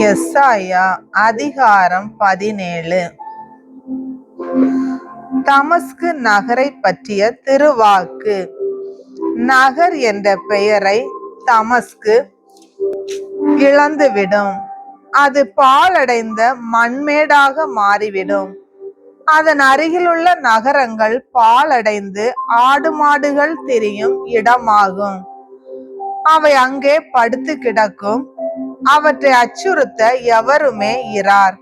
எசாயா அதிகாரம் 17. தமஸ்கு நகரை பற்றிய திருவாக்கு. நகர் என்ற பெயரை தமஸ்கு இழந்துவிடும். அது பாழடைந்த மண்மேடாக மாறிவிடும். அதன் அருகிலுள்ள நகரங்கள் பாழடைந்து ஆடு மாடுகள் திரியும் இடமாகும். அவை அங்கே படுத்து கிடக்கும். அவற்றை அச்சுறுத்த எவருமே இரார்.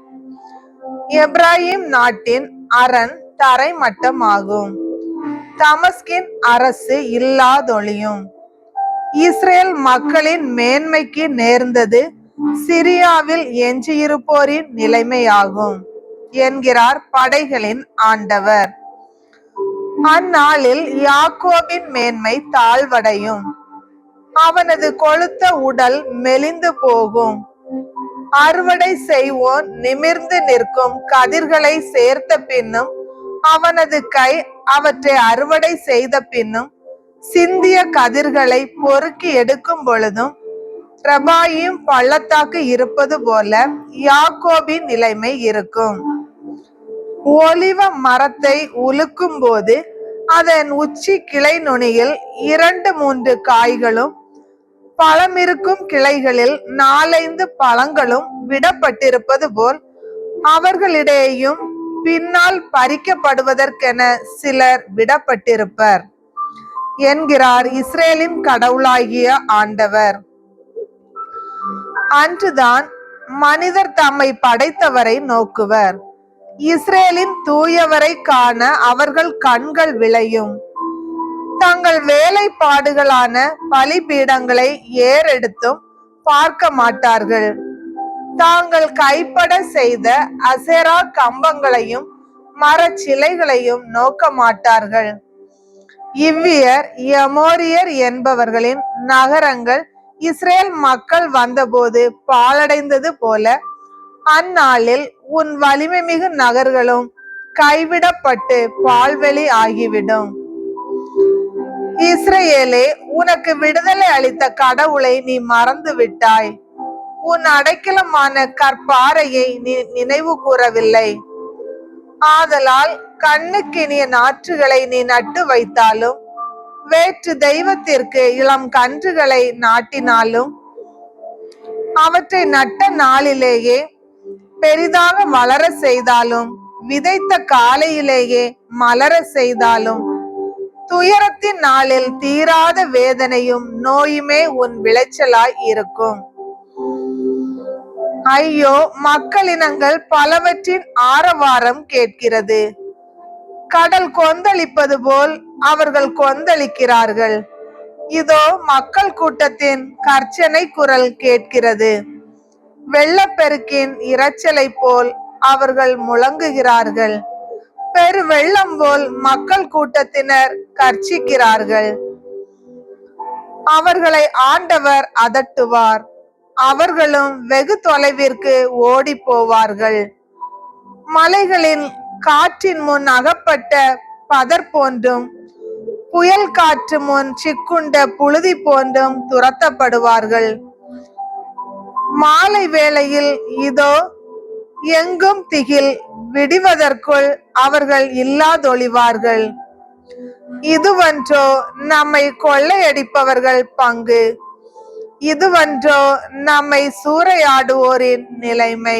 எப்ராயிம் நாட்டின் அரண் தரைமட்டமாகும். தமஸ்கின் அரசு இல்லாதொழியும். இஸ்ரேல் மக்களின் மேன்மைக்கு நேர்ந்தது சிரியாவில் எஞ்சியிருப்போரின் நிலைமையாகும் என்கிறார் படைகளின் ஆண்டவர். அந்நாளில் யாக்கோபின் மேன்மை தாழ்வடையும். அவனது கொழுத்த உடல் மெலிந்து போகும். அறுவடை செய்வோன் நிமிர்ந்து நிற்கும் கதிர்களை சேர்த்த பின்னும் அவனது கை அவற்றை அறுவடை செய்த பின்னும் சிந்திய கதிர்களை பொறுக்கி எடுக்கும் பொழுதும் ரபாயிம் பள்ளத்தாக்கு இருப்பது போல யாக்கோபின் நிலைமை இருக்கும். ஒலிவ மரத்தை உலுக்கும் போது அதன் உச்சி கிளை நுனியில் 2-3 காய்களும் பழமிருக்கும் கிளைகளில் 4-5 பழங்களும் விடப்பட்டிருப்பது போல் அவர்களிடையேயும் பின்னால் பறிக்கப்படுவதற்கென சிலர் விடப்பட்டிருப்பர் என்கிறார் இஸ்ரேலின் கடவுளாகிய ஆண்டவர். அன்றுதான் மனிதர் தம்மை படைத்தவரை நோக்குவர். இஸ்ரேலின் தூயவரை காண அவர்கள் கண்கள் விளையும். தங்கள் வேலைப்பாடுகளான பலிபீடங்களை ஏறெடுத்தும் பார்க்க மாட்டார்கள். தாங்கள் கைப்பட செய்த அசேரா கம்பங்களையும் மரச்சிலைகளையும் நோக்க மாட்டார்கள். இவ்வியர் எமோரியர் என்பவர்களின் நகரங்கள் இஸ்ரேல் மக்கள் வந்தபோது பாழடைந்தது போல அந்நாளில் உன் வலிமை மிகு நகர்களும் கைவிடப்பட்டு பால்வெளி ஆகிவிடும். இஸ்ரேலே, உனக்கு விடுதலை அளித்த கடவுளை நீ மறந்து விட்டாய். உன் அடைக்கலமான கற்பாறையை நீ நினைவு கூறவில்லை. ஆதலால் கண்ணுக்கினிய நாற்றுகளை நீ நட்டு வைத்தாலும் வேற்று தெய்வத்திற்கு இளம் கன்றுகளை நாட்டினாலும் அவற்றை நட்ட நாளிலேயே பெரிதாக வளர செய்தாலும் விதைத்த காலையிலேயே மலர செய்தாலும் துயரத்தின் நாளில் தீராத வேதனையும் நோயுமே உன் விளைச்சலாய் இருக்கும். ஐயோ, மக்களினங்கள் பலவற்றின் ஆரவாரம் கேட்கிறது. கடல் கொந்தளிப்பது போல் அவர்கள் கொந்தளிக்கிறார்கள். இதோ மக்கள் கூட்டத்தின் கர்ச்சனை குரல் கேட்கிறது. வெள்ளப்பெருக்கின் இரைச்சலை போல் அவர்கள் முழங்குகிறார்கள். பெரு வெள்ளம் போல் மக்கள் கூட்டத்தினர் கர்ச்சிக்கிறார்கள். அவர்களை ஆண்டவர் அதட்டுவார். அவர்களும் வெகு தொலைவிற்கு ஓடி போவார்கள். மலைகளின் காற்றின் முன் அகப்பட்ட பதர் போன்றும் புயல் காற்று முன் சிக்குண்ட புழுதி போன்றும் துரத்தப்படுவார்கள். மாலை வேளையில் இதோ எங்கும் திகில். விடுவதற்குள் அவர்கள் இல்லாதொழிவார்கள். இதுவன்றோ நம்மை கொள்ளையடிப்பவர்கள் பங்கு? இதுவன்றோ நம்மை சூறையாடுவோரின் நிலைமை?